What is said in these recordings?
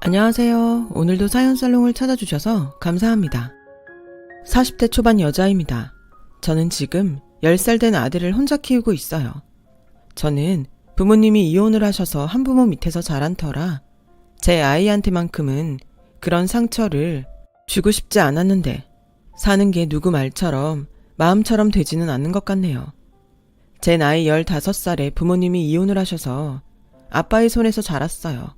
안녕하세요. 오늘도 사연살롱을 찾아주셔서 감사합니다. 40대 초반 여자입니다. 저는 지금 10살 된 아들을 혼자 키우고 있어요. 저는 부모님이 이혼을 하셔서 한부모 밑에서 자란 터라 제 아이한테만큼은 그런 상처를 주고 싶지 않았는데 사는 게 누구 말처럼 마음처럼 되지는 않는 것 같네요. 제 나이 15살에 부모님이 이혼을 하셔서 아빠의 손에서 자랐어요.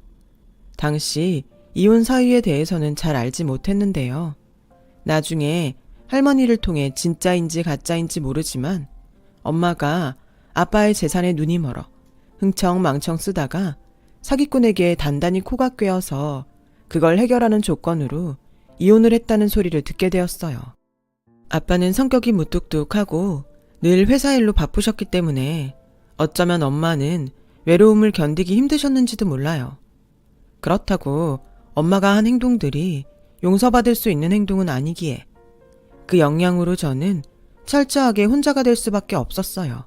당시 이혼 사유에 대해서는 잘 알지 못했는데요. 나중에 할머니를 통해 진짜인지 가짜인지 모르지만 엄마가 아빠의 재산에 눈이 멀어 흥청망청 쓰다가 사기꾼에게 단단히 코가 꿰어서 그걸 해결하는 조건으로 이혼을 했다는 소리를 듣게 되었어요. 아빠는 성격이 무뚝뚝하고 늘 회사 일로 바쁘셨기 때문에 어쩌면 엄마는 외로움을 견디기 힘드셨는지도 몰라요. 그렇다고 엄마가 한 행동들이 용서받을 수 있는 행동은 아니기에 그 영향으로 저는 철저하게 혼자가 될 수밖에 없었어요.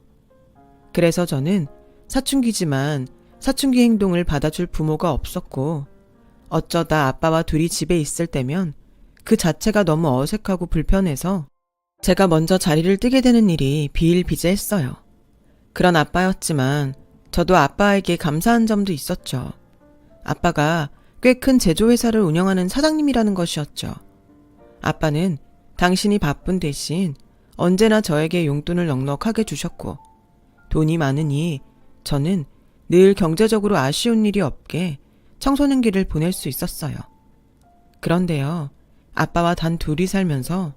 그래서 저는 사춘기지만 사춘기 행동을 받아줄 부모가 없었고 어쩌다 아빠와 둘이 집에 있을 때면 그 자체가 너무 어색하고 불편해서 제가 먼저 자리를 뜨게 되는 일이 비일비재했어요. 그런 아빠였지만 저도 아빠에게 감사한 점도 있었죠. 아빠가 꽤 큰 제조회사를 운영하는 사장님이라는 것이었죠. 아빠는 당신이 바쁜 대신 언제나 저에게 용돈을 넉넉하게 주셨고 돈이 많으니 저는 늘 경제적으로 아쉬운 일이 없게 청소년기를 보낼 수 있었어요. 그런데요, 아빠와 단 둘이 살면서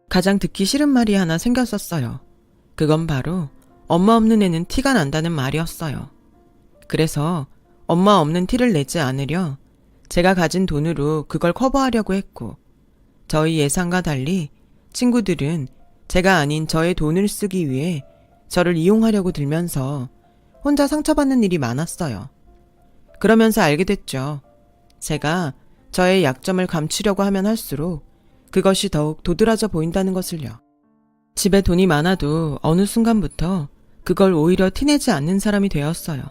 가장 듣기 싫은 말이 하나 생겼었어요. 그건 바로 엄마 없는 애는 티가 난다는 말이었어요. 그래서 엄마 없는 티를 내지 않으려 제가 가진 돈으로 그걸 커버하려고 했고 저희 예상과 달리 친구들은 제가 아닌 저의 돈을 쓰기 위해 저를 이용하려고 들면서 혼자 상처받는 일이 많았어요. 그러면서 알게 됐죠. 제가 저의 약점을 감추려고 하면 할수록 그것이 더욱 도드라져 보인다는 것을요. 집에 돈이 많아도 어느 순간부터 그걸 오히려 티내지 않는 사람이 되었어요.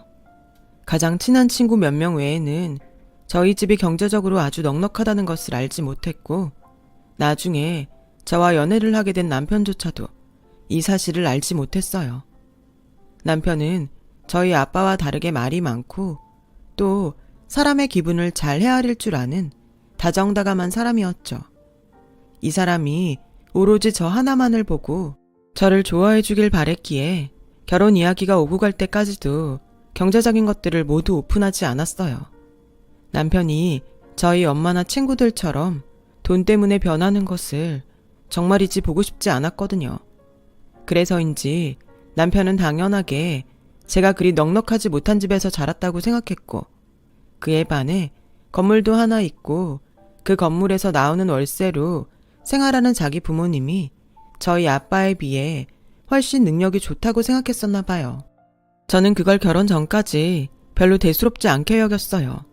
가장 친한 친구 몇 명 외에는 저희 집이 경제적으로 아주 넉넉하다는 것을 알지 못했고 나중에 저와 연애를 하게 된 남편조차도 이 사실을 알지 못했어요. 남편은 저희 아빠와 다르게 말이 많고 또 사람의 기분을 잘 헤아릴 줄 아는 다정다감한 사람이었죠. 이 사람이 오로지 저 하나만을 보고 저를 좋아해 주길 바랬기에 결혼 이야기가 오고 갈 때까지도 경제적인 것들을 모두 오픈하지 않았어요. 남편이 저희 엄마나 친구들처럼 돈 때문에 변하는 것을 정말이지 보고 싶지 않았거든요. 그래서인지 남편은 당연하게 제가 그리 넉넉하지 못한 집에서 자랐다고 생각했고 그에 반해 건물도 하나 있고 그 건물에서 나오는 월세로 생활하는 자기 부모님이 저희 아빠에 비해 훨씬 능력이 좋다고 생각했었나 봐요. 저는 그걸 결혼 전까지 별로 대수롭지 않게 여겼어요.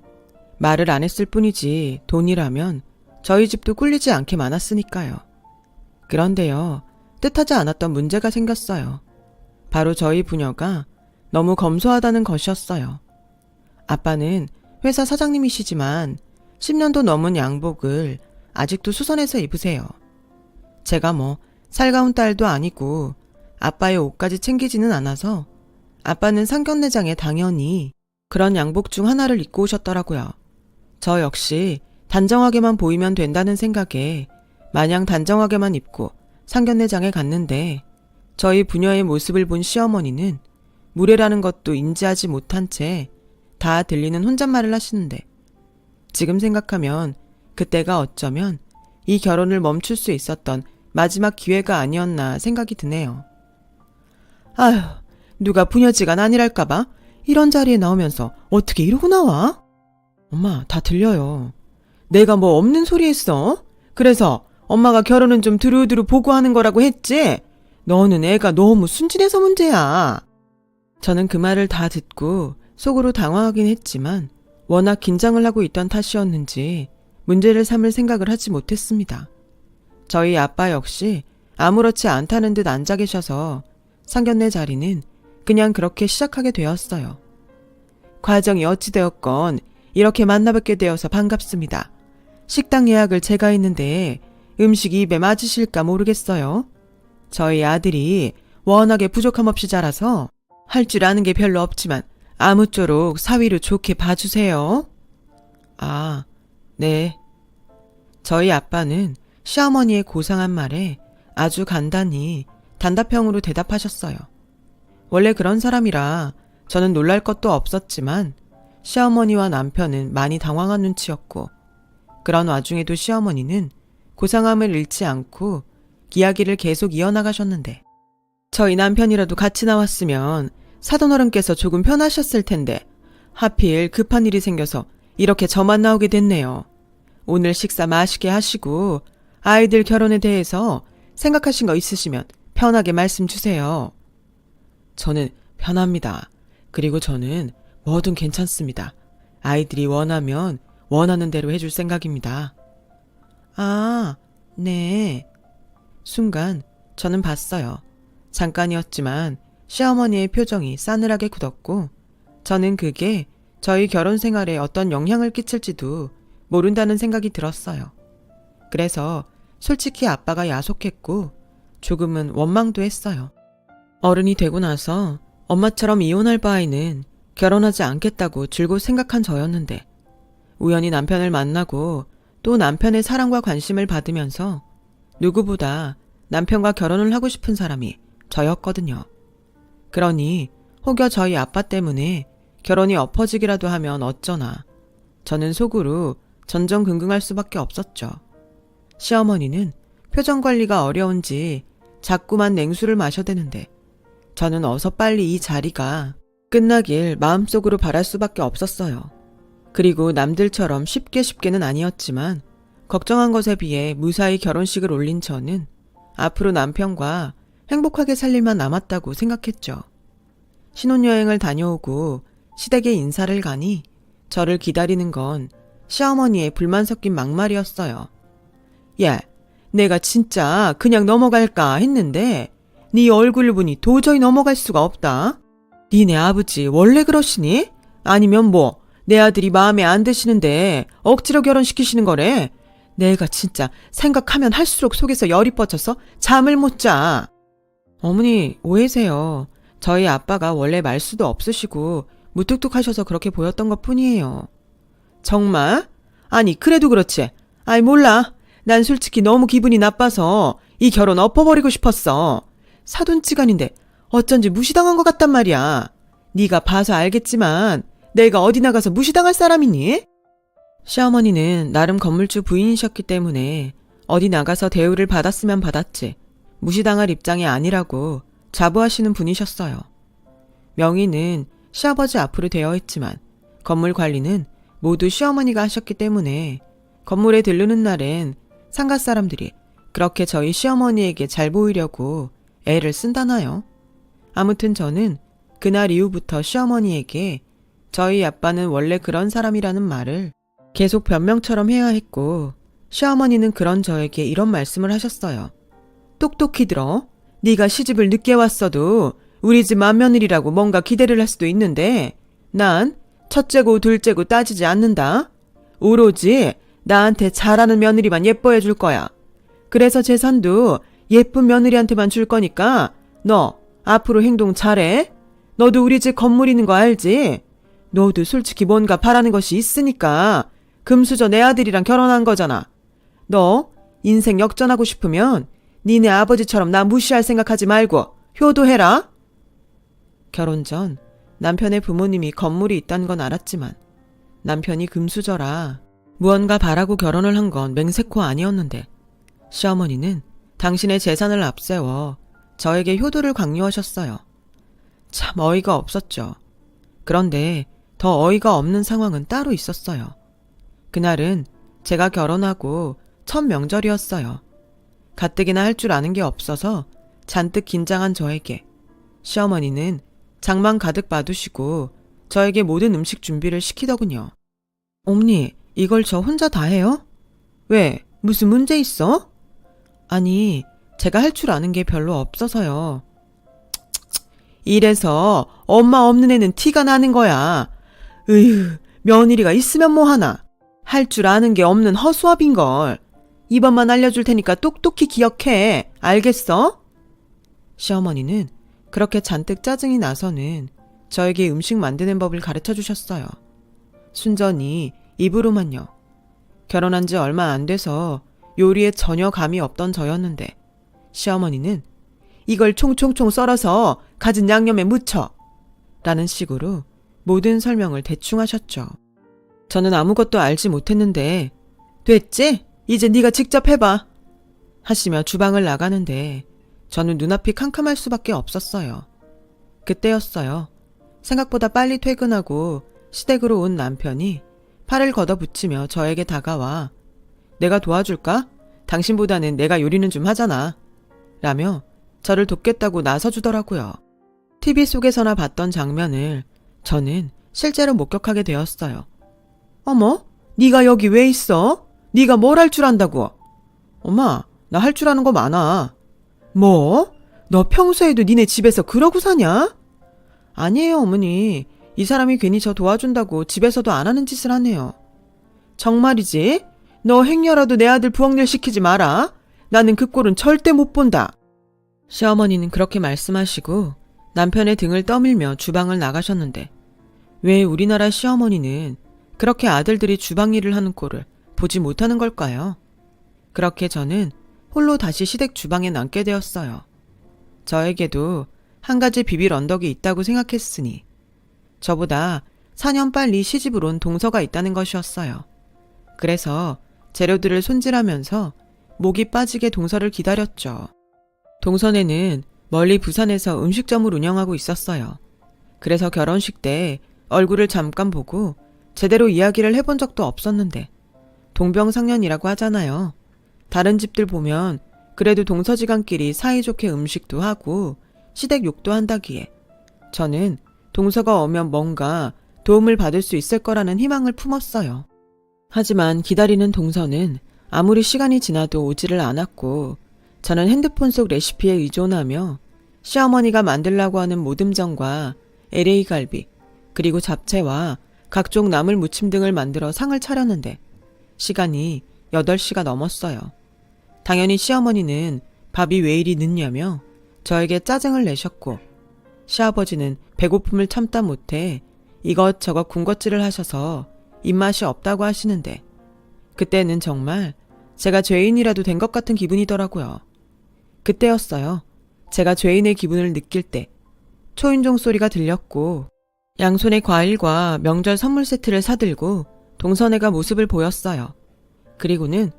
말을 안 했을 뿐이지 돈이라면 저희 집도 꿀리지 않게 많았으니까요. 그런데요, 뜻하지 않았던 문제가 생겼어요. 바로 저희 부녀가 너무 검소하다는 것이었어요. 아빠는 회사 사장님이시지만 10년도 넘은 양복을 아직도 수선해서 입으세요. 제가 뭐 살가운 딸도 아니고 아빠의 옷까지 챙기지는 않아서 아빠는 상견례장에 당연히 그런 양복 중 하나를 입고 오셨더라고요. 저 역시 단정하게만 보이면 된다는 생각에 마냥 단정하게만 입고 상견례장에 갔는데 저희 부녀의 모습을 본 시어머니는 무례라는 것도 인지하지 못한 채 다 들리는 혼잣말을 하시는데 지금 생각하면 그때가 어쩌면 이 결혼을 멈출 수 있었던 마지막 기회가 아니었나 생각이 드네요. 아휴, 누가 부녀지간 아니랄까봐 이런 자리에 나오면서 어떻게 이러고 나와? 엄마, 다 들려요. 내가 뭐 없는 소리 했어? 그래서 엄마가 결혼은 좀 두루두루 보고 하는 거라고 했지? 너는 애가 너무 순진해서 문제야. 저는 그 말을 다 듣고 속으로 당황하긴 했지만 워낙 긴장을 하고 있던 탓이었는지 문제를 삼을 생각을 하지 못했습니다. 저희 아빠 역시 아무렇지 않다는 듯 앉아 계셔서 상견례 자리는 그냥 그렇게 시작하게 되었어요. 과정이 어찌되었건 이렇게 만나뵙게 되어서 반갑습니다. 식당 예약을 제가 했는데 음식이 입에 맞으실까 모르겠어요. 저희 아들이 워낙에 부족함 없이 자라서 할 줄 아는 게 별로 없지만 아무쪼록 사위로 좋게 봐주세요. 아, 네. 저희 아빠는 시어머니의 고상한 말에 아주 간단히 단답형으로 대답하셨어요. 원래 그런 사람이라 저는 놀랄 것도 없었지만 시어머니와 남편은 많이 당황한 눈치였고, 그런 와중에도 시어머니는 고상함을 잃지 않고 이야기를 계속 이어나가셨는데, 저희 남편이라도 같이 나왔으면 사돈어른께서 조금 편하셨을 텐데 하필 급한 일이 생겨서 이렇게 저만 나오게 됐네요. 오늘 식사 맛있게 하시고 아이들 결혼에 대해서 생각하신 거 있으시면 편하게 말씀 주세요. 저는 편합니다. 그리고 저는 뭐든 괜찮습니다. 아이들이 원하면 원하는 대로 해줄 생각입니다. 아, 네. 순간 저는 봤어요. 잠깐이었지만 시어머니의 표정이 싸늘하게 굳었고, 저는 그게 저희 결혼 생활에 어떤 영향을 끼칠지도 모른다는 생각이 들었어요. 그래서 솔직히 아빠가 야속했고 조금은 원망도 했어요. 어른이 되고 나서 엄마처럼 이혼할 바에는 결혼하지 않겠다고 줄곧 생각한 저였는데, 우연히 남편을 만나고 또 남편의 사랑과 관심을 받으면서 누구보다 남편과 결혼을 하고 싶은 사람이 저였거든요. 그러니 혹여 저희 아빠 때문에 결혼이 엎어지기라도 하면 어쩌나 저는 속으로 전전긍긍할 수밖에 없었죠. 시어머니는 표정 관리가 어려운지 자꾸만 냉수를 마셔대는데 저는 어서 빨리 이 자리가 끝나길 마음속으로 바랄 수밖에 없었어요. 그리고 남들처럼 쉽게는 아니었지만 걱정한 것에 비해 무사히 결혼식을 올린 저는 앞으로 남편과 행복하게 살 일만 남았다고 생각했죠. 신혼여행을 다녀오고 시댁에 인사를 가니 저를 기다리는 건 시어머니의 불만 섞인 막말이었어요. 야, 내가 진짜 그냥 넘어갈까 했는데 네 얼굴을 보니 도저히 넘어갈 수가 없다. 니네 아버지 원래 그러시니? 아니면 뭐 내 아들이 마음에 안 드시는데 억지로 결혼시키시는 거래? 내가 진짜 생각하면 할수록 속에서 열이 뻗쳐서 잠을 못 자. 어머니 오해세요. 저희 아빠가 원래 말수도 없으시고 무뚝뚝하셔서 그렇게 보였던 것 뿐이에요. 정말? 아니 그래도 그렇지. 아이 몰라. 난 솔직히 너무 기분이 나빠서 이 결혼 엎어버리고 싶었어. 사돈지간인데 어쩐지 무시당한 것 같단 말이야. 네가 봐서 알겠지만 내가 어디 나가서 무시당할 사람이니? 시어머니는 나름 건물주 부인이셨기 때문에 어디 나가서 대우를 받았으면 받았지 무시당할 입장이 아니라고 자부하시는 분이셨어요. 명의는 시아버지 앞으로 되어 있지만 건물 관리는 모두 시어머니가 하셨기 때문에 건물에 들르는 날엔 상가 사람들이 그렇게 저희 시어머니에게 잘 보이려고 애를 쓴다나요? 아무튼 저는 그날 이후부터 시어머니에게 저희 아빠는 원래 그런 사람이라는 말을 계속 변명처럼 해야 했고, 시어머니는 그런 저에게 이런 말씀을 하셨어요. 똑똑히 들어. 네가 시집을 늦게 왔어도 우리 집 맏며느리라고 뭔가 기대를 할 수도 있는데 난 첫째고 둘째고 따지지 않는다. 오로지 나한테 잘하는 며느리만 예뻐해 줄 거야. 그래서 재산도 예쁜 며느리한테만 줄 거니까 너 앞으로 행동 잘해. 너도 우리 집 건물 있는 거 알지? 너도 솔직히 뭔가 바라는 것이 있으니까 금수저 내 아들이랑 결혼한 거잖아. 너 인생 역전하고 싶으면 니네 아버지처럼 나 무시할 생각하지 말고 효도해라. 결혼 전 남편의 부모님이 건물이 있다는 건 알았지만 남편이 금수저라 무언가 바라고 결혼을 한 건 맹세코 아니었는데, 시어머니는 당신의 재산을 앞세워 저에게 효도를 강요하셨어요. 참 어이가 없었죠. 그런데 더 어이가 없는 상황은 따로 있었어요. 그날은 제가 결혼하고 첫 명절이었어요. 가뜩이나 할 줄 아는 게 없어서 잔뜩 긴장한 저에게 시어머니는 장만 가득 받으시고 저에게 모든 음식 준비를 시키더군요. 어머니, 이걸 저 혼자 다 해요? 왜? 무슨 문제 있어? 아니, 제가 할 줄 아는 게 별로 없어서요. 이래서 엄마 없는 애는 티가 나는 거야. 으휴, 며느리가 있으면 뭐하나. 할 줄 아는 게 없는 허수아비인걸. 이번만 알려줄 테니까 똑똑히 기억해. 알겠어? 시어머니는 그렇게 잔뜩 짜증이 나서는 저에게 음식 만드는 법을 가르쳐 주셨어요. 순전히 입으로만요. 결혼한 지 얼마 안 돼서 요리에 전혀 감이 없던 저였는데 시어머니는 이걸 총총총 썰어서 갖은 양념에 묻혀 라는 식으로 모든 설명을 대충 하셨죠. 저는 아무것도 알지 못했는데 됐지? 이제 네가 직접 해봐 하시며 주방을 나가는데 저는 눈앞이 캄캄할 수밖에 없었어요. 그때였어요. 생각보다 빨리 퇴근하고 시댁으로 온 남편이 팔을 걷어붙이며 저에게 다가와 내가 도와줄까? 당신보다는 내가 요리는 좀 하잖아 라며 저를 돕겠다고 나서주더라고요. TV 속에서나 봤던 장면을 저는 실제로 목격하게 되었어요. 어머, 네가 여기 왜 있어? 네가 뭘 할 줄 안다고? 엄마, 나 할 줄 아는 거 많아. 뭐? 너 평소에도 니네 집에서 그러고 사냐? 아니에요, 어머니. 이 사람이 괜히 저 도와준다고 집에서도 안 하는 짓을 하네요. 정말이지? 너 행여라도 내 아들 부엌일 시키지 마라. 나는 그 꼴은 절대 못 본다. 시어머니는 그렇게 말씀하시고 남편의 등을 떠밀며 주방을 나가셨는데 왜 우리나라 시어머니는 그렇게 아들들이 주방 일을 하는 꼴을 보지 못하는 걸까요? 그렇게 저는 홀로 다시 시댁 주방에 남게 되었어요. 저에게도 한 가지 비빌 언덕이 있다고 생각했으니 저보다 4년 빨리 시집을 온 동서가 있다는 것이었어요. 그래서 재료들을 손질하면서 목이 빠지게 동서를 기다렸죠. 동서네는 멀리 부산에서 음식점을 운영하고 있었어요. 그래서 결혼식 때 얼굴을 잠깐 보고 제대로 이야기를 해본 적도 없었는데 동병상련이라고 하잖아요. 다른 집들 보면 그래도 동서지간끼리 사이좋게 음식도 하고 시댁 욕도 한다기에 저는 동서가 오면 뭔가 도움을 받을 수 있을 거라는 희망을 품었어요. 하지만 기다리는 동서는 아무리 시간이 지나도 오지를 않았고 저는 핸드폰 속 레시피에 의존하며 시어머니가 만들라고 하는 모듬전과 LA 갈비 그리고 잡채와 각종 나물 무침 등을 만들어 상을 차렸는데 시간이 8시가 넘었어요. 당연히 시어머니는 밥이 왜 이리 늦냐며 저에게 짜증을 내셨고 시아버지는 배고픔을 참다 못해 이것저것 군것질을 하셔서 입맛이 없다고 하시는데 그때는 정말 제가 죄인이라도 된 것 같은 기분이더라고요. 그때였어요. 제가 죄인의 기분을 느낄 때 초인종 소리가 들렸고 양손에 과일과 명절 선물 세트를 사들고 동서네가 모습을 보였어요. 그리고는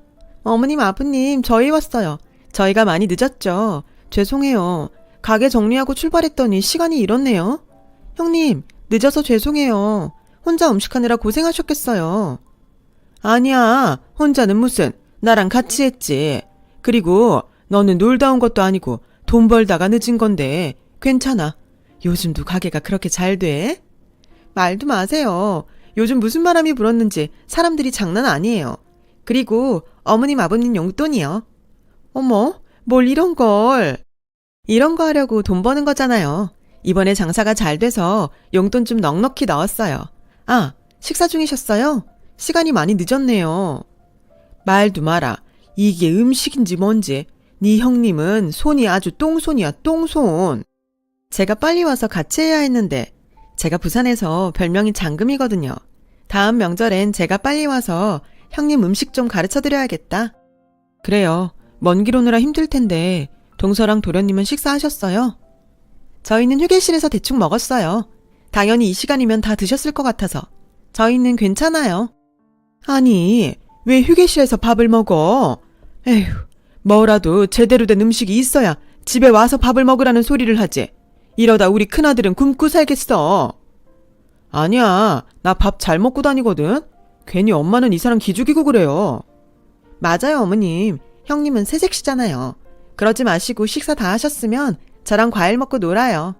어머님, 아버님, 저희 왔어요. 저희가 많이 늦었죠. 죄송해요. 가게 정리하고 출발했더니 시간이 이렇네요. 형님, 늦어서 죄송해요. 혼자 음식하느라 고생하셨겠어요. 아니야, 혼자는 무슨. 나랑 같이 했지. 그리고 너는 놀다 온 것도 아니고 돈 벌다가 늦은 건데 괜찮아. 요즘도 가게가 그렇게 잘 돼? 말도 마세요. 요즘 무슨 바람이 불었는지 사람들이 장난 아니에요. 그리고 어머님, 아버님 용돈이요. 어머, 뭘 이런 걸. 이런 거 하려고 돈 버는 거잖아요. 이번에 장사가 잘 돼서 용돈 좀 넉넉히 넣었어요. 아, 식사 중이셨어요? 시간이 많이 늦었네요. 말도 마라. 이게 음식인지 뭔지. 네 형님은 손이 아주 똥손이야, 똥손. 제가 빨리 와서 같이 해야 했는데 제가 부산에서 별명이 장금이거든요. 다음 명절엔 제가 빨리 와서 형님 음식 좀 가르쳐드려야겠다. 그래요. 먼 길 오느라 힘들 텐데 동서랑 도련님은 식사하셨어요? 저희는 휴게실에서 대충 먹었어요. 당연히 이 시간이면 다 드셨을 것 같아서. 저희는 괜찮아요. 아니, 왜 휴게실에서 밥을 먹어? 에휴, 뭐라도 제대로 된 음식이 있어야 집에 와서 밥을 먹으라는 소리를 하지. 이러다 우리 큰아들은 굶고 살겠어. 아니야, 나 밥 잘 먹고 다니거든. 괜히 엄마는 이 사람 기죽이고 그래요. 맞아요, 어머님. 형님은 새색시잖아요. 그러지 마시고 식사 다 하셨으면 저랑 과일 먹고 놀아요.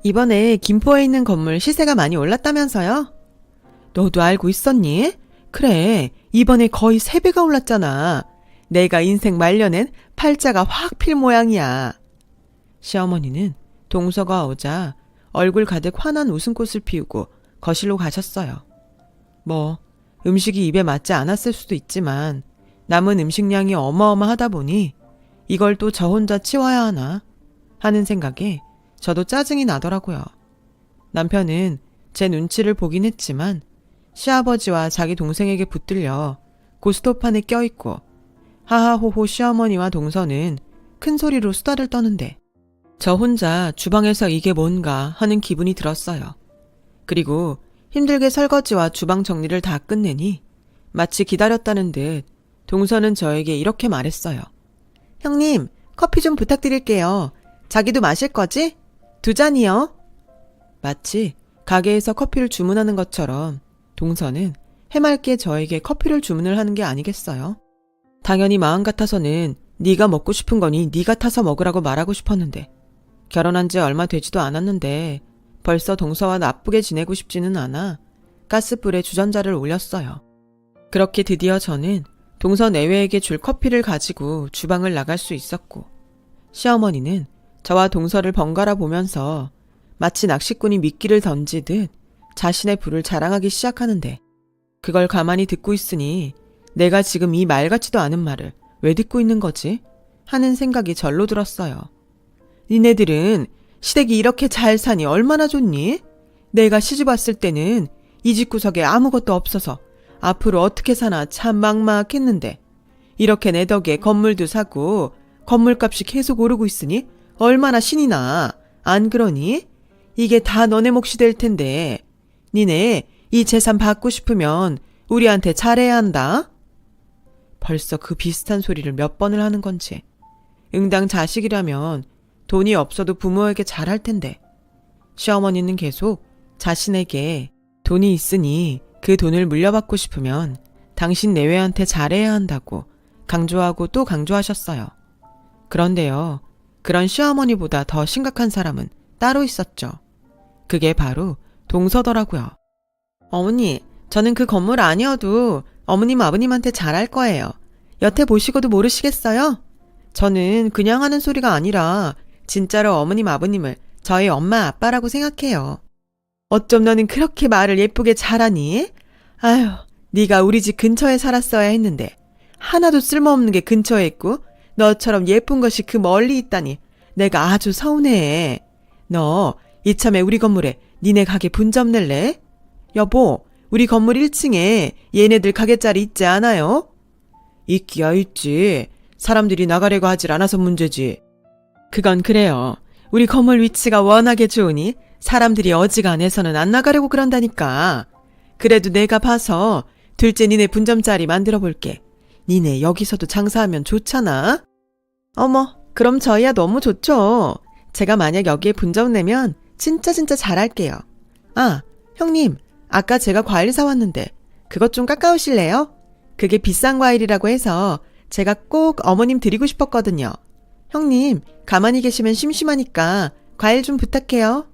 이번에 김포에 있는 건물 시세가 많이 올랐다면서요? 너도 알고 있었니? 그래, 이번에 거의 3배가 올랐잖아. 내가 인생 말년엔 팔자가 확 필 모양이야. 시어머니는 동서가 오자 얼굴 가득 환한 웃음꽃을 피우고 거실로 가셨어요. 음식이 입에 맞지 않았을 수도 있지만 남은 음식량이 어마어마하다 보니 이걸 또 저 혼자 치워야 하나 하는 생각에 저도 짜증이 나더라고요. 남편은 제 눈치를 보긴 했지만 시아버지와 자기 동생에게 붙들려 고스톱판에 껴있고 하하호호 시어머니와 동서는 큰 소리로 수다를 떠는데 저 혼자 주방에서 이게 뭔가 하는 기분이 들었어요. 그리고 힘들게 설거지와 주방 정리를 다 끝내니 마치 기다렸다는 듯 동서는 저에게 이렇게 말했어요. 형님, 커피 좀 부탁드릴게요. 자기도 마실 거지? 2잔이요. 마치 가게에서 커피를 주문하는 것처럼 동서는 해맑게 저에게 커피를 주문을 하는 게 아니겠어요? 당연히 마음 같아서는 네가 먹고 싶은 거니 네가 타서 먹으라고 말하고 싶었는데 결혼한 지 얼마 되지도 않았는데 벌써 동서와 나쁘게 지내고 싶지는 않아 가스불에 주전자를 올렸어요. 그렇게 드디어 저는 동서 내외에게 줄 커피를 가지고 주방을 나갈 수 있었고 시어머니는 저와 동서를 번갈아 보면서 마치 낚시꾼이 미끼를 던지듯 자신의 부를 자랑하기 시작하는데 그걸 가만히 듣고 있으니 내가 지금 이 말 같지도 않은 말을 왜 듣고 있는 거지? 하는 생각이 절로 들었어요. 니네들은 시댁이 이렇게 잘 사니 얼마나 좋니? 내가 시집 왔을 때는 이 집구석에 아무것도 없어서 앞으로 어떻게 사나 참 막막했는데 이렇게 내 덕에 건물도 사고 건물값이 계속 오르고 있으니 얼마나 신이 나. 안 그러니? 이게 다 너네 몫이 될 텐데 니네 이 재산 받고 싶으면 우리한테 잘해야 한다. 벌써 그 비슷한 소리를 몇 번을 하는 건지 응당 자식이라면 돈이 없어도 부모에게 잘할 텐데 시어머니는 계속 자신에게 돈이 있으니 그 돈을 물려받고 싶으면 당신 내외한테 잘해야 한다고 강조하고 또 강조하셨어요. 그런데요, 그런 시어머니보다 더 심각한 사람은 따로 있었죠. 그게 바로 동서더라고요. 어머니, 저는 그 건물 아니어도 어머님 아버님한테 잘할 거예요. 여태 보시고도 모르시겠어요? 저는 그냥 하는 소리가 아니라 진짜로 어머님 아버님을 저희 엄마 아빠라고 생각해요. 어쩜 너는 그렇게 말을 예쁘게 잘하니? 아휴, 네가 우리 집 근처에 살았어야 했는데 하나도 쓸모없는 게 근처에 있고 너처럼 예쁜 것이 그 멀리 있다니 내가 아주 서운해. 너 이참에 우리 건물에 니네 가게 분점 낼래? 여보, 우리 건물 1층에 얘네들 가게짜리 있지 않아요? 있기야 있지. 사람들이 나가려고 하질 않아서 문제지. 그건 그래요. 우리 건물 위치가 워낙에 좋으니 사람들이 어지간해서는 안 나가려고 그런다니까. 그래도 내가 봐서 둘째 니네 분점짜리 만들어 볼게. 니네 여기서도 장사하면 좋잖아. 어머, 그럼 저희야 너무 좋죠. 제가 만약 여기에 분점 내면 진짜 잘할게요. 아, 형님, 아까 제가 과일 사왔는데 그것 좀 깎아오실래요? 그게 비싼 과일이라고 해서 제가 꼭 어머님 드리고 싶었거든요. 형님, 가만히 계시면 심심하니까 과일 좀 부탁해요.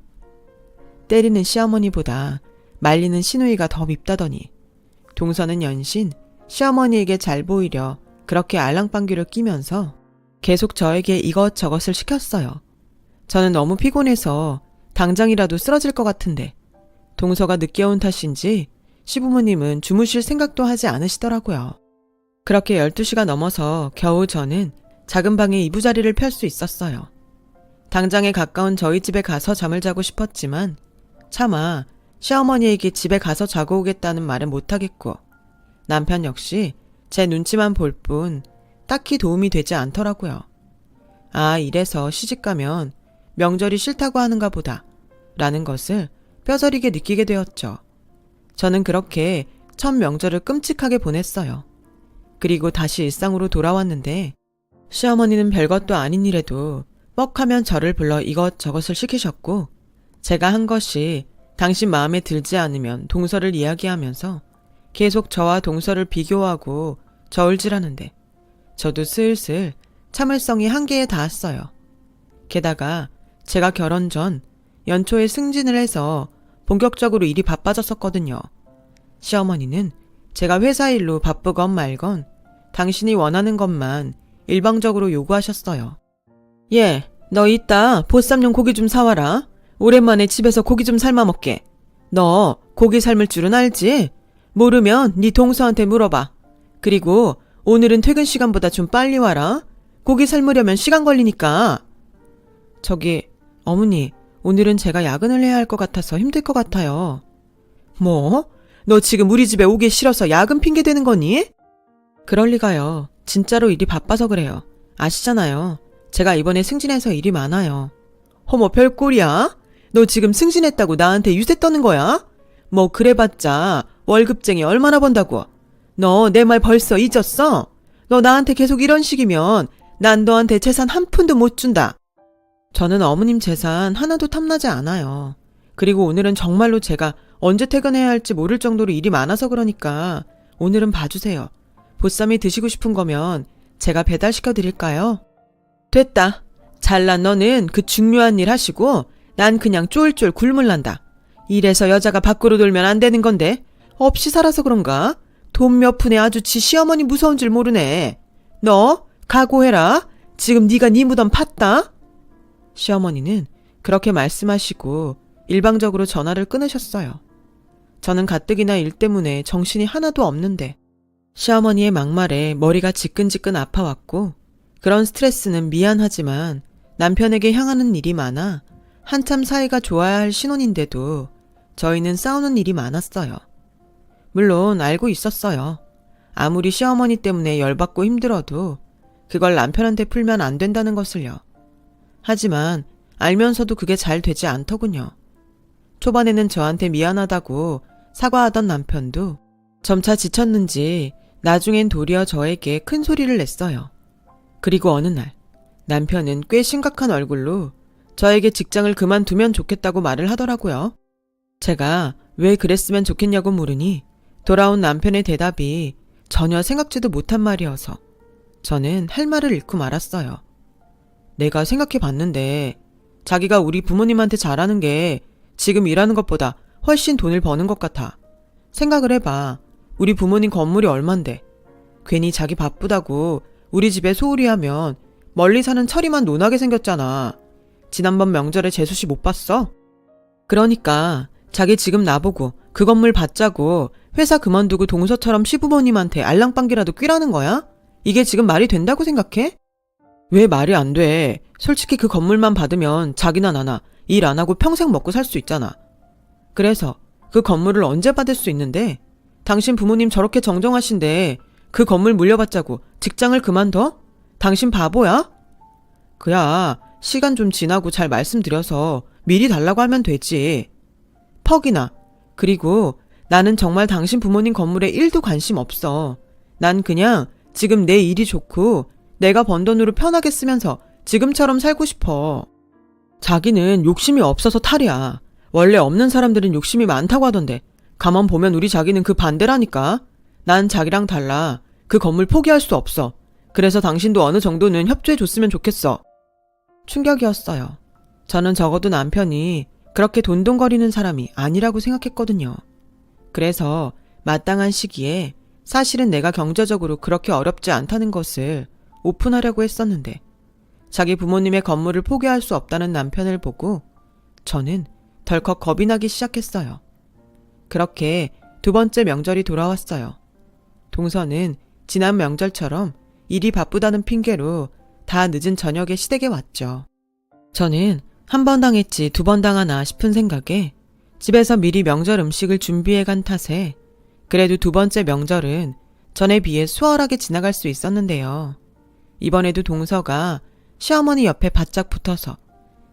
때리는 시어머니보다 말리는 시누이가 더 밉다더니 동서는 연신 시어머니에게 잘 보이려 그렇게 알랑방귀를 끼면서 계속 저에게 이것저것을 시켰어요. 저는 너무 피곤해서 당장이라도 쓰러질 것 같은데 동서가 늦게 온 탓인지 시부모님은 주무실 생각도 하지 않으시더라고요. 그렇게 12시가 넘어서 겨우 저는 작은 방에 이부자리를 펼 수 있었어요. 당장에 가까운 저희 집에 가서 잠을 자고 싶었지만 차마 시어머니에게 집에 가서 자고 오겠다는 말은 못하겠고 남편 역시 제 눈치만 볼 뿐 딱히 도움이 되지 않더라고요. 아, 이래서 시집가면 명절이 싫다고 하는가 보다 라는 것을 뼈저리게 느끼게 되었죠. 저는 그렇게 첫 명절을 끔찍하게 보냈어요. 그리고 다시 일상으로 돌아왔는데 시어머니는 별것도 아닌 일에도 뻑하면 저를 불러 이것저것을 시키셨고 제가 한 것이 당신 마음에 들지 않으면 동서를 이야기하면서 계속 저와 동서를 비교하고 저울질하는데 저도 슬슬 참을성이 한계에 닿았어요. 게다가 제가 결혼 전 연초에 승진을 해서 본격적으로 일이 바빠졌었거든요. 시어머니는 제가 회사 일로 바쁘건 말건 당신이 원하는 것만 일방적으로 요구하셨어요. 예, 너 이따 보쌈용 고기 좀 사와라. 오랜만에 집에서 고기 좀 삶아 먹게. 너 고기 삶을 줄은 알지? 모르면 네 동서한테 물어봐. 그리고 오늘은 퇴근 시간보다 좀 빨리 와라. 고기 삶으려면 시간 걸리니까. 저기, 어머니, 오늘은 제가 야근을 해야 할 것 같아서 힘들 것 같아요. 뭐? 너 지금 우리 집에 오기 싫어서 야근 핑계 대는 거니? 그럴 리가요. 진짜로 일이 바빠서 그래요. 아시잖아요. 제가 이번에 승진해서 일이 많아요. 어머, 별꼴이야? 너 지금 승진했다고 나한테 유세 떠는 거야? 뭐 그래봤자 월급쟁이 얼마나 번다고. 너 내 말 벌써 잊었어? 너 나한테 계속 이런 식이면 난 너한테 재산 한 푼도 못 준다. 저는 어머님 재산 하나도 탐나지 않아요. 그리고 오늘은 정말로 제가 언제 퇴근해야 할지 모를 정도로 일이 많아서 그러니까 오늘은 봐주세요. 보쌈이 드시고 싶은 거면 제가 배달시켜 드릴까요? 됐다. 잘난 너는 그 중요한 일 하시고 난 그냥 쫄쫄 굶을란다. 이래서 여자가 밖으로 돌면 안 되는 건데 없이 살아서 그런가? 돈 몇 푼에 아주 지 시어머니 무서운 줄 모르네. 너 각오해라. 지금 네가 네 무덤 팠다. 시어머니는 그렇게 말씀하시고 일방적으로 전화를 끊으셨어요. 저는 가뜩이나 일 때문에 정신이 하나도 없는데 시어머니의 막말에 머리가 지끈지끈 아파왔고 그런 스트레스는 미안하지만 남편에게 향하는 일이 많아 한참 사이가 좋아야 할 신혼인데도 저희는 싸우는 일이 많았어요. 물론 알고 있었어요. 아무리 시어머니 때문에 열받고 힘들어도 그걸 남편한테 풀면 안 된다는 것을요. 하지만 알면서도 그게 잘 되지 않더군요. 초반에는 저한테 미안하다고 사과하던 남편도 점차 지쳤는지 나중엔 도리어 저에게 큰 소리를 냈어요. 그리고 어느 날 남편은 꽤 심각한 얼굴로 저에게 직장을 그만두면 좋겠다고 말을 하더라고요. 제가 왜 그랬으면 좋겠냐고 물으니 돌아온 남편의 대답이 전혀 생각지도 못한 말이어서 저는 할 말을 잃고 말았어요. 내가 생각해 봤는데 자기가 우리 부모님한테 잘하는 게 지금 일하는 것보다 훨씬 돈을 버는 것 같아. 생각을 해봐. 우리 부모님 건물이 얼만데. 괜히 자기 바쁘다고 우리 집에 소홀히 하면 멀리 사는 철이만 논하게 생겼잖아. 지난번 명절에 재수씨 못 봤어? 그러니까 자기 지금 나보고 그 건물 받자고 회사 그만두고 동서처럼 시부모님한테 알랑방귀라도 뀌라는 거야? 이게 지금 말이 된다고 생각해? 왜 말이 안 돼? 솔직히 그 건물만 받으면 자기나 나나 일 안 하고 평생 먹고 살 수 있잖아. 그래서 그 건물을 언제 받을 수 있는데? 당신 부모님 저렇게 정정하신데 그 건물 물려받자고 직장을 그만둬? 당신 바보야? 그야 시간 좀 지나고 잘 말씀드려서 미리 달라고 하면 되지. 퍽이나. 그리고 나는 정말 당신 부모님 건물에 1도 관심 없어. 난 그냥 지금 내 일이 좋고 내가 번 돈으로 편하게 쓰면서 지금처럼 살고 싶어. 자기는 욕심이 없어서 탈이야. 원래 없는 사람들은 욕심이 많다고 하던데 가만 보면 우리 자기는 그 반대라니까. 난 자기랑 달라. 그 건물 포기할 수 없어. 그래서 당신도 어느 정도는 협조해 줬으면 좋겠어. 충격이었어요. 저는 적어도 남편이 그렇게 돈돈거리는 사람이 아니라고 생각했거든요. 그래서 마땅한 시기에 사실은 내가 경제적으로 그렇게 어렵지 않다는 것을 오픈하려고 했었는데 자기 부모님의 건물을 포기할 수 없다는 남편을 보고 저는 덜컥 겁이 나기 시작했어요. 그렇게 두 번째 명절이 돌아왔어요. 동서는 지난 명절처럼 일이 바쁘다는 핑계로 다 늦은 저녁에 시댁에 왔죠. 저는 한 번 당했지 두 번 당하나 싶은 생각에 집에서 미리 명절 음식을 준비해 간 탓에 그래도 두 번째 명절은 전에 비해 수월하게 지나갈 수 있었는데요. 이번에도 동서가 시어머니 옆에 바짝 붙어서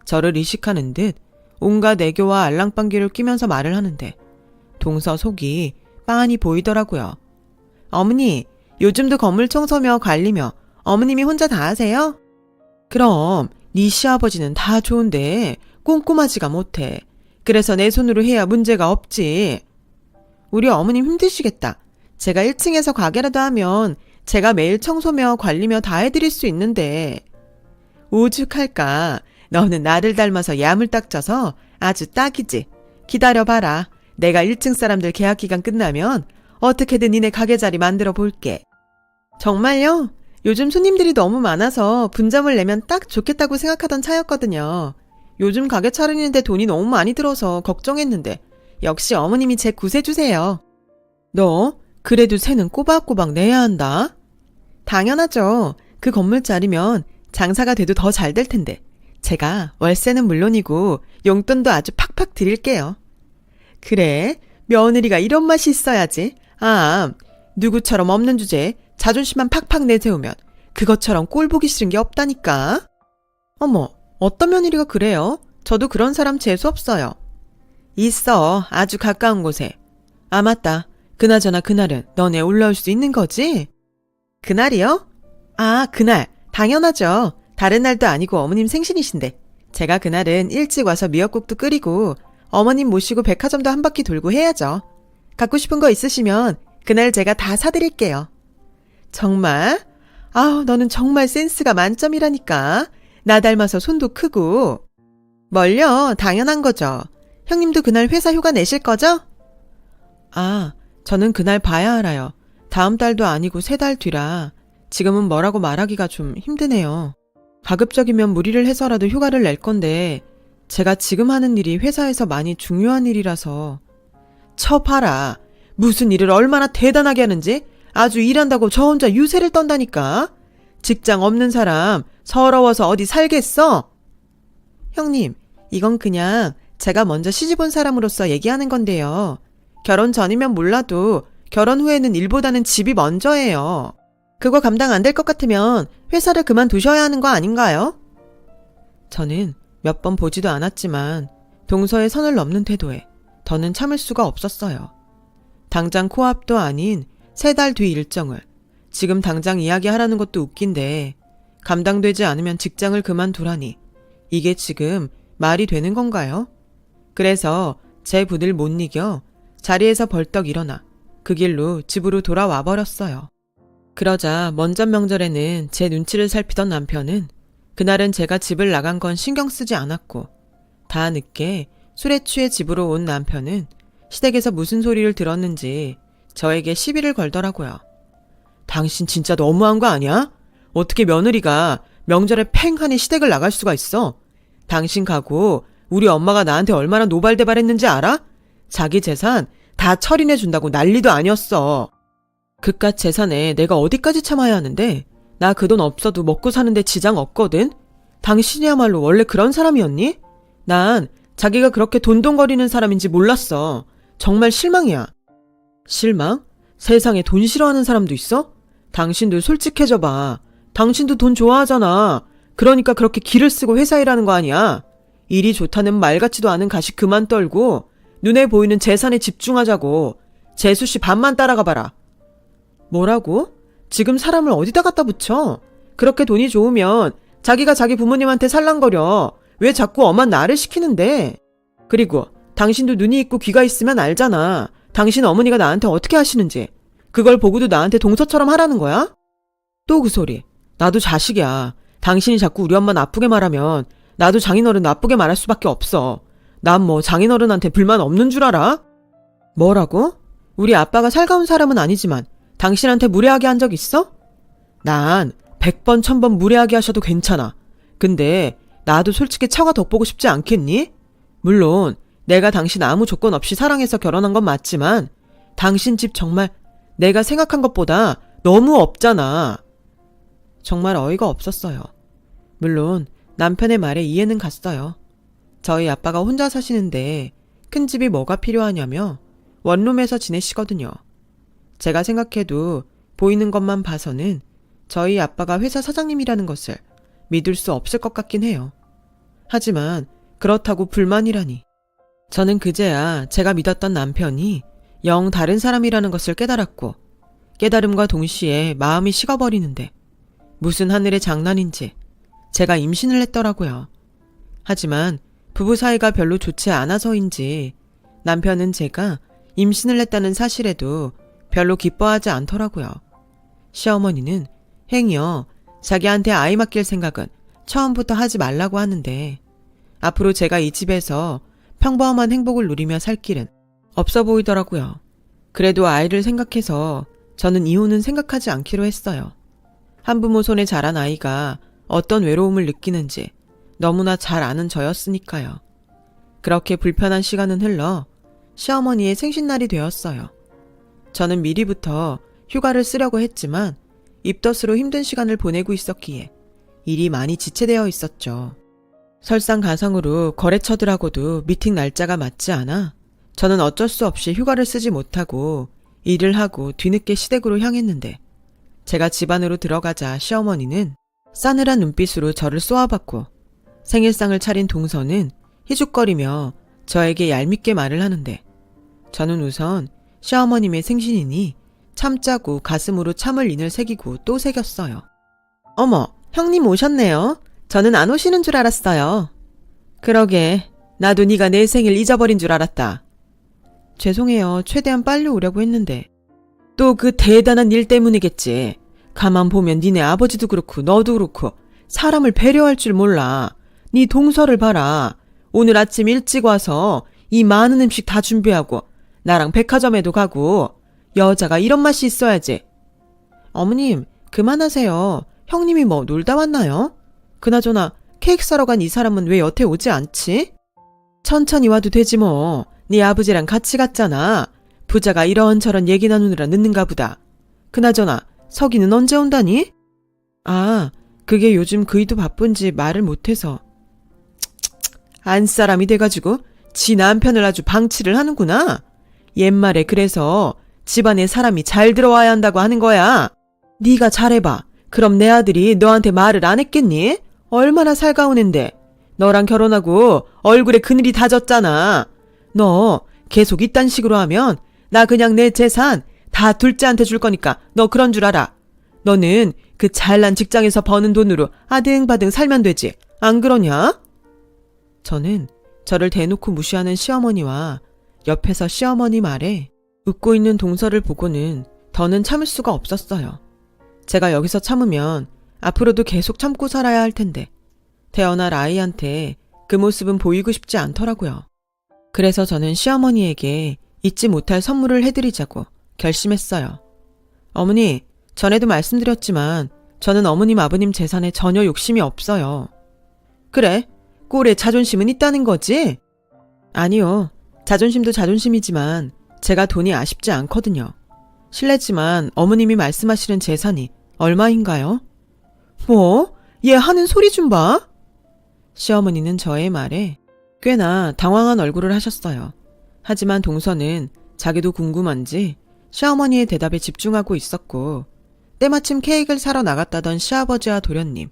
저를 의식하는 듯 온갖 애교와 알랑방귀를 끼면서 말을 하는데 동서 속이 빤히 보이더라고요. 어머니, 요즘도 건물 청소며 관리며 어머님이 혼자 다 하세요? 그럼 네 시아버지는 다 좋은데 꼼꼼하지가 못해. 그래서 내 손으로 해야 문제가 없지. 우리 어머님 힘드시겠다. 제가 1층에서 가게라도 하면 제가 매일 청소며 관리며 다 해드릴 수 있는데. 오죽할까. 너는 나를 닮아서 야물딱져서 아주 딱이지. 기다려봐라. 내가 1층 사람들 계약 기간 끝나면 어떻게든 니네 가게 자리 만들어 볼게. 정말요? 요즘 손님들이 너무 많아서 분점을 내면 딱 좋겠다고 생각하던 차였거든요. 요즘 가게 차리는데 돈이 너무 많이 들어서 걱정했는데 역시 어머님이 제 구세주세요. 너 그래도 세는 꼬박꼬박 내야 한다. 당연하죠. 그 건물짜리면 장사가 돼도 더 잘 될 텐데. 제가 월세는 물론이고 용돈도 아주 팍팍 드릴게요. 그래, 며느리가 이런 맛이 있어야지. 아, 누구처럼 없는 주제에 자존심만 팍팍 내세우면 그것처럼 꼴 보기 싫은 게 없다니까. 어머, 어떤 며느리가 그래요? 저도 그런 사람 재수 없어요. 있어, 아주 가까운 곳에. 아, 맞다. 그나저나 그날은 너네 올라올 수 있는 거지? 그날이요? 아, 그날. 당연하죠. 다른 날도 아니고 어머님 생신이신데. 제가 그날은 일찍 와서 미역국도 끓이고 어머님 모시고 백화점도 한 바퀴 돌고 해야죠. 갖고 싶은 거 있으시면 그날 제가 다 사드릴게요. 정말? 아우, 너는 정말 센스가 만점이라니까. 나 닮아서 손도 크고. 뭘요? 당연한 거죠. 형님도 그날 회사 휴가 내실 거죠? 아, 저는 그날 봐야 알아요. 다음 달도 아니고 3달 뒤라 지금은 뭐라고 말하기가 좀 힘드네요. 가급적이면 무리를 해서라도 휴가를 낼 건데 제가 지금 하는 일이 회사에서 많이 중요한 일이라서. 쳐봐라. 무슨 일을 얼마나 대단하게 하는지 아주 일한다고 저 혼자 유세를 떤다니까. 직장 없는 사람 서러워서 어디 살겠어? 형님, 이건 그냥 제가 먼저 시집 온 사람으로서 얘기하는 건데요. 결혼 전이면 몰라도 결혼 후에는 일보다는 집이 먼저예요. 그거 감당 안 될 것 같으면 회사를 그만두셔야 하는 거 아닌가요? 저는 몇 번 보지도 않았지만 동서의 선을 넘는 태도에 더는 참을 수가 없었어요. 당장 코앞도 아닌 3달 뒤 일정을 지금 당장 이야기하라는 것도 웃긴데 감당되지 않으면 직장을 그만두라니 이게 지금 말이 되는 건가요? 그래서 제 분을 못 이겨 자리에서 벌떡 일어나 그 길로 집으로 돌아와 버렸어요. 그러자 먼전 명절에는 제 눈치를 살피던 남편은 그날은 제가 집을 나간 건 신경 쓰지 않았고 다 늦게 술에 취해 집으로 온 남편은 시댁에서 무슨 소리를 들었는지 저에게 시비를 걸더라고요. 당신 진짜 너무한 거 아니야? 어떻게 며느리가 명절에 팽하니 시댁을 나갈 수가 있어? 당신 가고 우리 엄마가 나한테 얼마나 노발대발했는지 알아? 자기 재산 다 처리해 준다고 난리도 아니었어. 그깟 재산에 내가 어디까지 참아야 하는데 나 그 돈 없어도 먹고 사는데 지장 없거든? 당신이야말로 원래 그런 사람이었니? 난 자기가 그렇게 돈돈거리는 사람인지 몰랐어. 정말 실망이야. 실망? 세상에 돈 싫어하는 사람도 있어? 당신도 솔직해져 봐. 당신도 돈 좋아하잖아. 그러니까 그렇게 기를 쓰고 회사 일하는 거 아니야. 일이 좋다는 말 같지도 않은 가식 그만 떨고 눈에 보이는 재산에 집중하자고. 재수씨 반만 따라가 봐라. 뭐라고? 지금 사람을 어디다 갖다 붙여? 그렇게 돈이 좋으면 자기가 자기 부모님한테 살랑거려. 왜 자꾸 엄한 나를 시키는데? 그리고 당신도 눈이 있고 귀가 있으면 알잖아. 당신 어머니가 나한테 어떻게 하시는지. 그걸 보고도 나한테 동서처럼 하라는 거야? 또 그 소리. 나도 자식이야. 당신이 자꾸 우리 엄마 나쁘게 말하면 나도 장인어른 나쁘게 말할 수밖에 없어. 난 뭐 장인어른한테 불만 없는 줄 알아? 뭐라고? 우리 아빠가 살가운 사람은 아니지만 당신한테 무례하게 한 적 있어? 난 100번 1000번 무례하게 하셔도 괜찮아. 근데 나도 솔직히 처가 덕보고 싶지 않겠니? 물론 내가 당신 아무 조건 없이 사랑해서 결혼한 건 맞지만 당신 집 정말 내가 생각한 것보다 너무 없잖아. 정말 어이가 없었어요. 물론 남편의 말에 이해는 갔어요. 저희 아빠가 혼자 사시는데 큰 집이 뭐가 필요하냐며 원룸에서 지내시거든요. 제가 생각해도 보이는 것만 봐서는 저희 아빠가 회사 사장님이라는 것을 믿을 수 없을 것 같긴 해요. 하지만 그렇다고 불만이라니. 저는 그제야 제가 믿었던 남편이 영 다른 사람이라는 것을 깨달았고 깨달음과 동시에 마음이 식어버리는데 무슨 하늘의 장난인지 제가 임신을 했더라고요. 하지만 부부 사이가 별로 좋지 않아서인지 남편은 제가 임신을 했다는 사실에도 별로 기뻐하지 않더라고요. 시어머니는 행여 자기한테 아이 맡길 생각은 처음부터 하지 말라고 하는데 앞으로 제가 이 집에서 평범한 행복을 누리며 살 길은 없어 보이더라고요. 그래도 아이를 생각해서 저는 이혼은 생각하지 않기로 했어요. 한부모 손에 자란 아이가 어떤 외로움을 느끼는지 너무나 잘 아는 저였으니까요. 그렇게 불편한 시간은 흘러 시어머니의 생신날이 되었어요. 저는 미리부터 휴가를 쓰려고 했지만 입덧으로 힘든 시간을 보내고 있었기에 일이 많이 지체되어 있었죠. 설상가상으로 거래처들하고도 미팅 날짜가 맞지 않아 저는 어쩔 수 없이 휴가를 쓰지 못하고 일을 하고 뒤늦게 시댁으로 향했는데 제가 집 안으로 들어가자 시어머니는 싸늘한 눈빛으로 저를 쏘아봤고 생일상을 차린 동서는 희죽거리며 저에게 얄밉게 말을 하는데 저는 우선 시어머님의 생신이니 참자고 가슴으로 참을 인을 새기고 또 새겼어요. 어머, 형님 오셨네요. 저는 안 오시는 줄 알았어요. 그러게, 나도 네가 내 생일 잊어버린 줄 알았다. 죄송해요. 최대한 빨리 오려고 했는데. 또 그 대단한 일 때문이겠지. 가만 보면 니네 아버지도 그렇고 너도 그렇고 사람을 배려할 줄 몰라. 네 동서를 봐라. 오늘 아침 일찍 와서 이 많은 음식 다 준비하고 나랑 백화점에도 가고 여자가 이런 맛이 있어야지. 어머님, 그만하세요. 형님이 뭐 놀다 왔나요? 그나저나 케이크 사러 간 이 사람은 왜 여태 오지 않지? 천천히 와도 되지 뭐. 네 아버지랑 같이 갔잖아. 부자가 이런저런 얘기 나누느라 늦는가 보다. 그나저나 석이는 언제 온다니? 아, 그게 요즘 그이도 바쁜지 말을 못해서. 안사람이 돼가지고 지 남편을 아주 방치를 하는구나. 옛말에 그래서 집안에 사람이 잘 들어와야 한다고 하는 거야. 네가 잘해봐. 그럼 내 아들이 너한테 말을 안 했겠니? 얼마나 살가운 앤데. 너랑 결혼하고 얼굴에 그늘이 다 졌잖아. 너 계속 이딴 식으로 하면 나 그냥 내 재산 다 둘째한테 줄 거니까 너 그런 줄 알아. 너는 그 잘난 직장에서 버는 돈으로 아등바등 살면 되지. 안 그러냐? 저는 저를 대놓고 무시하는 시어머니와 옆에서 시어머니 말에 웃고 있는 동서를 보고는 더는 참을 수가 없었어요. 제가 여기서 참으면 앞으로도 계속 참고 살아야 할 텐데 태어날 아이한테 그 모습은 보이고 싶지 않더라고요. 그래서 저는 시어머니에게 잊지 못할 선물을 해드리자고 결심했어요. 어머니, 전에도 말씀드렸지만 저는 어머님 아버님 재산에 전혀 욕심이 없어요. 그래? 꼴에 자존심은 있다는 거지? 아니요. 자존심도 자존심이지만 제가 돈이 아쉽지 않거든요. 실례지만 어머님이 말씀하시는 재산이 얼마인가요? 뭐? 얘 하는 소리 좀 봐. 시어머니는 저의 말에 꽤나 당황한 얼굴을 하셨어요. 하지만 동서는 자기도 궁금한지 시어머니의 대답에 집중하고 있었고 때마침 케이크를 사러 나갔다던 시아버지와 도련님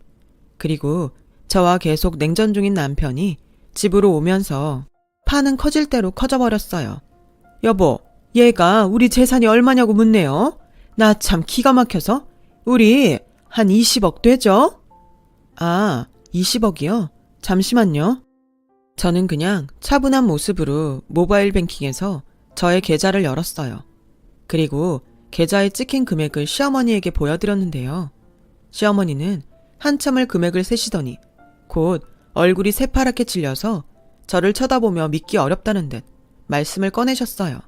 그리고 저와 계속 냉전 중인 남편이 집으로 오면서 파는 커질 대로 커져버렸어요. 여보, 얘가 우리 재산이 얼마냐고 묻네요. 나 참 기가 막혀서. 우리 한 20억 되죠? 아, 20억이요? 잠시만요. 저는 그냥 차분한 모습으로 모바일 뱅킹에서 저의 계좌를 열었어요. 그리고 계좌에 찍힌 금액을 시어머니에게 보여드렸는데요. 시어머니는 한참을 금액을 세시더니 곧 얼굴이 새파랗게 질려서 저를 쳐다보며 믿기 어렵다는 듯 말씀을 꺼내셨어요.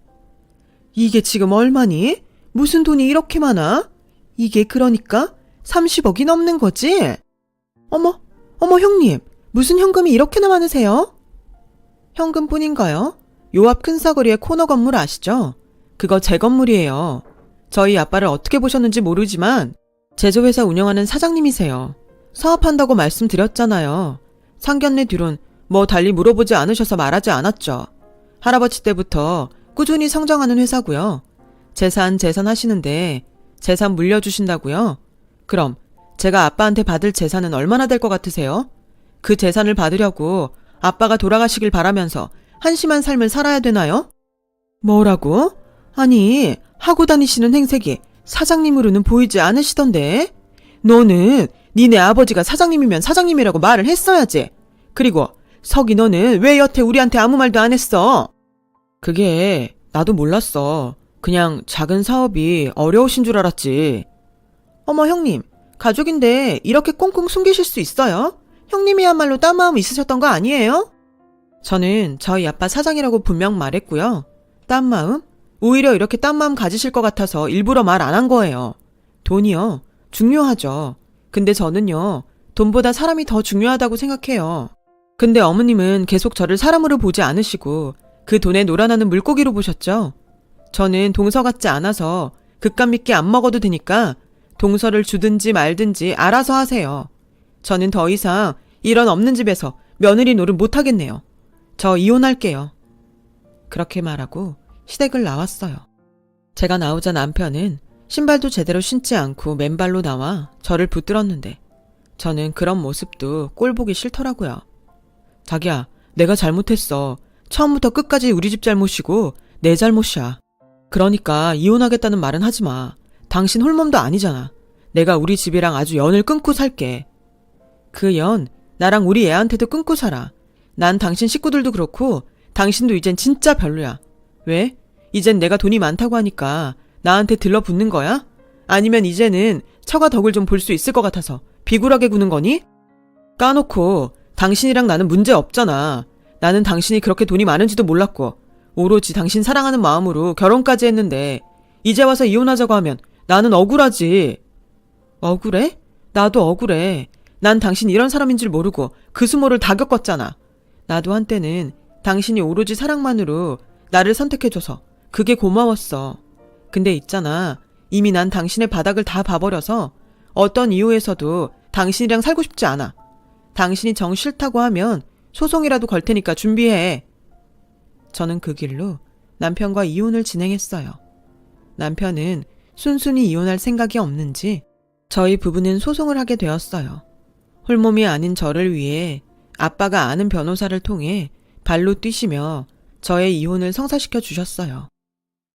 이게 지금 얼마니? 무슨 돈이 이렇게 많아? 이게 그러니까 30억이 넘는 거지? 어머 형님, 무슨 현금이 이렇게나 많으세요? 현금뿐인가요? 요 앞 큰 사거리의 코너 건물 아시죠? 그거 제 건물이에요. 저희 아빠를 어떻게 보셨는지 모르지만 제조회사 운영하는 사장님이세요. 사업한다고 말씀드렸잖아요. 상견례 뒤론 뭐 달리 물어보지 않으셔서 말하지 않았죠. 할아버지 때부터 꾸준히 성장하는 회사고요. 재산 하시는데 재산 물려주신다고요? 그럼 제가 아빠한테 받을 재산은 얼마나 될 것 같으세요? 그 재산을 받으려고 아빠가 돌아가시길 바라면서 한심한 삶을 살아야 되나요? 뭐라고? 아니, 하고 다니시는 행색이 사장님으로는 보이지 않으시던데? 너는 니네 아버지가 사장님이면 사장님이라고 말을 했어야지. 그리고 석이 너는 왜 여태 우리한테 아무 말도 안 했어? 그게 나도 몰랐어. 그냥 작은 사업이 어려우신 줄 알았지. 어머 형님, 가족인데 이렇게 꽁꽁 숨기실 수 있어요? 형님이야말로 딴 마음 있으셨던 거 아니에요? 저는 저희 아빠 사장이라고 분명 말했고요. 딴 마음? 오히려 이렇게 딴 마음 가지실 것 같아서 일부러 말 안 한 거예요. 돈이요. 중요하죠. 근데 저는요, 돈보다 사람이 더 중요하다고 생각해요. 근데 어머님은 계속 저를 사람으로 보지 않으시고 그 돈에 놀아나는 물고기로 보셨죠? 저는 동서 같지 않아서 그깟 미끼 안 먹어도 되니까 동서를 주든지 말든지 알아서 하세요. 저는 더 이상 이런 없는 집에서 며느리 노릇 못하겠네요. 저 이혼할게요. 그렇게 말하고 시댁을 나왔어요. 제가 나오자 남편은 신발도 제대로 신지 않고 맨발로 나와 저를 붙들었는데 저는 그런 모습도 꼴 보기 싫더라고요. 자기야, 내가 잘못했어. 처음부터 끝까지 우리 집 잘못이고 내 잘못이야. 그러니까 이혼하겠다는 말은 하지 마. 당신 홀몸도 아니잖아. 내가 우리 집이랑 아주 연을 끊고 살게. 그 연 나랑 우리 애한테도 끊고 살아. 난 당신 식구들도 그렇고 당신도 이젠 진짜 별로야. 왜? 이젠 내가 돈이 많다고 하니까 나한테 들러붙는 거야? 아니면 이제는 처가 덕을 좀 볼 수 있을 것 같아서 비굴하게 구는 거니? 까놓고 당신이랑 나는 문제 없잖아. 나는 당신이 그렇게 돈이 많은지도 몰랐고 오로지 당신 사랑하는 마음으로 결혼까지 했는데 이제 와서 이혼하자고 하면 나는 억울하지. 억울해? 나도 억울해. 난 당신 이런 사람인 줄 모르고 그 수모를 다 겪었잖아. 나도 한때는 당신이 오로지 사랑만으로 나를 선택해줘서 그게 고마웠어. 근데 있잖아. 이미 난 당신의 바닥을 다 봐버려서 어떤 이유에서도 당신이랑 살고 싶지 않아. 당신이 정 싫다고 하면 소송이라도 걸 테니까 준비해. 저는 그 길로 남편과 이혼을 진행했어요. 남편은 순순히 이혼할 생각이 없는지 저희 부부는 소송을 하게 되었어요. 홀몸이 아닌 저를 위해 아빠가 아는 변호사를 통해 발로 뛰시며 저의 이혼을 성사시켜 주셨어요.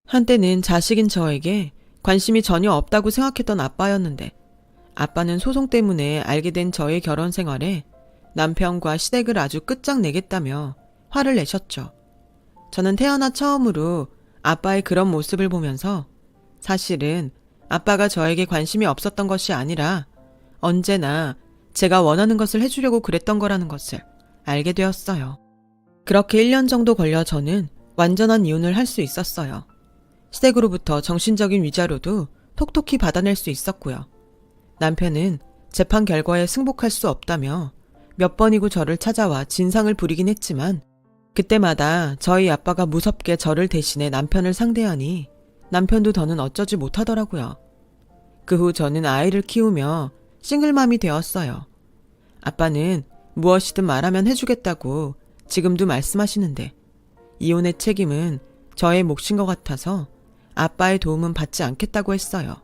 한때는 자식인 저에게 관심이 전혀 없다고 생각했던 아빠였는데 아빠는 소송 때문에 알게 된 저의 결혼 생활에 남편과 시댁을 아주 끝장내겠다며 화를 내셨죠. 저는 태어나 처음으로 아빠의 그런 모습을 보면서 사실은 아빠가 저에게 관심이 없었던 것이 아니라 언제나 제가 원하는 것을 해주려고 그랬던 거라는 것을 알게 되었어요. 그렇게 1년 정도 걸려 저는 완전한 이혼을 할 수 있었어요. 시댁으로부터 정신적인 위자료도 톡톡히 받아낼 수 있었고요. 남편은 재판 결과에 승복할 수 없다며 몇 번이고 저를 찾아와 진상을 부리긴 했지만 그때마다 저희 아빠가 무섭게 저를 대신해 남편을 상대하니 남편도 더는 어쩌지 못하더라고요. 그 후 저는 아이를 키우며 싱글맘이 되었어요. 아빠는 무엇이든 말하면 해주겠다고 지금도 말씀하시는데 이혼의 책임은 저의 몫인 것 같아서 아빠의 도움은 받지 않겠다고 했어요.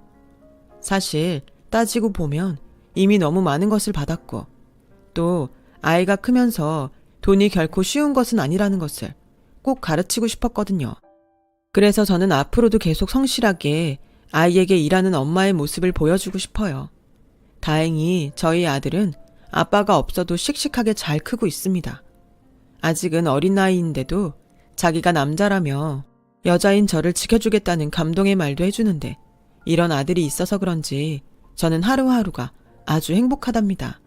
사실 따지고 보면 이미 너무 많은 것을 받았고 또 아이가 크면서 돈이 결코 쉬운 것은 아니라는 것을 꼭 가르치고 싶었거든요. 그래서 저는 앞으로도 계속 성실하게 아이에게 일하는 엄마의 모습을 보여주고 싶어요. 다행히 저희 아들은 아빠가 없어도 씩씩하게 잘 크고 있습니다. 아직은 어린 나이인데도 자기가 남자라며 여자인 저를 지켜주겠다는 감동의 말도 해주는데 이런 아들이 있어서 그런지 저는 하루하루가 아주 행복하답니다.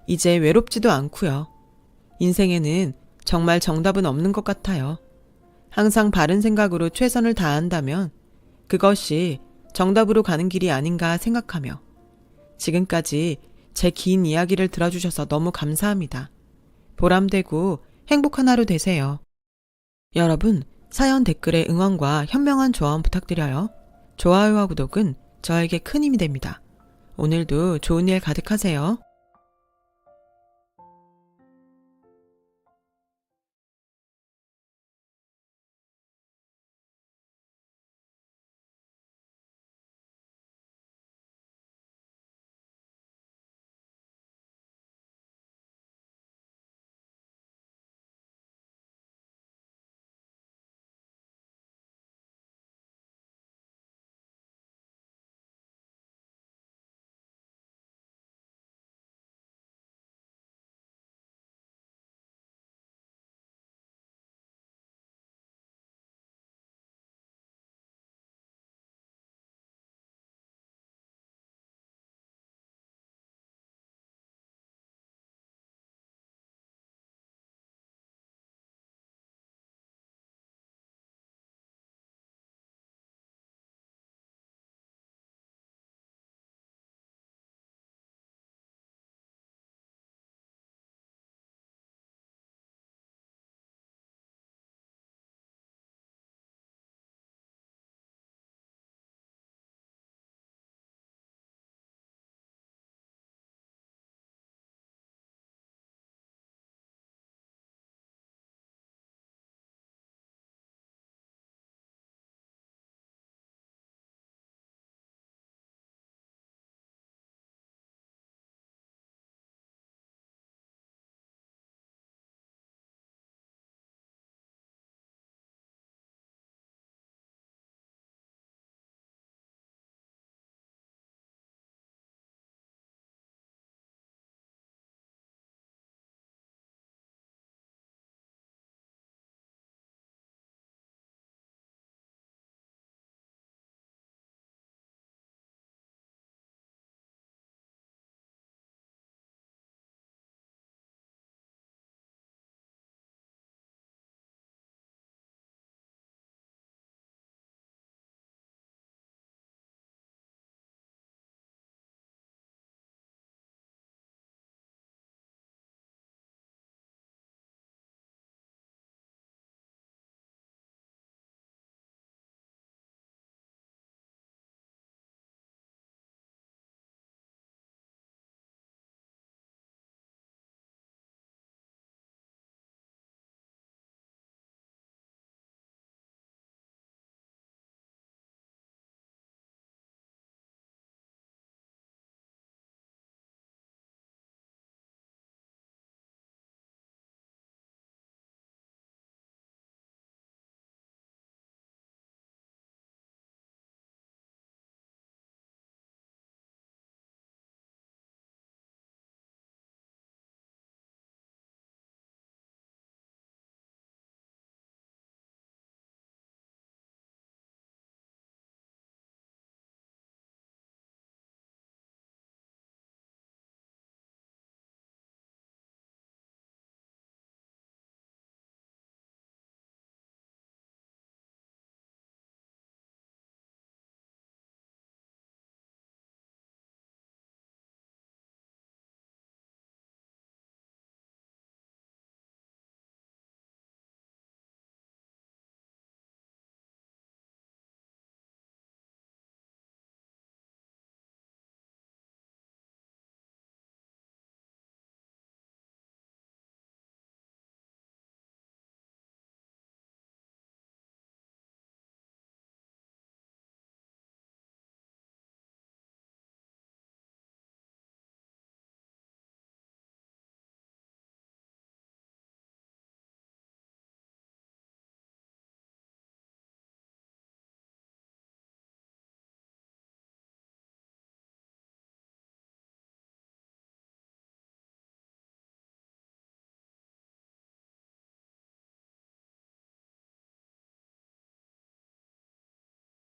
이제 외롭지도 않고요. 인생에는 정말 정답은 없는 것 같아요. 항상 바른 생각으로 최선을 다한다면 그것이 정답으로 가는 길이 아닌가 생각하며 지금까지 제 긴 이야기를 들어주셔서 너무 감사합니다. 보람되고 행복한 하루 되세요. 여러분, 사연 댓글에 응원과 현명한 조언 부탁드려요. 좋아요와 구독은 저에게 큰 힘이 됩니다. 오늘도 좋은 일 가득하세요.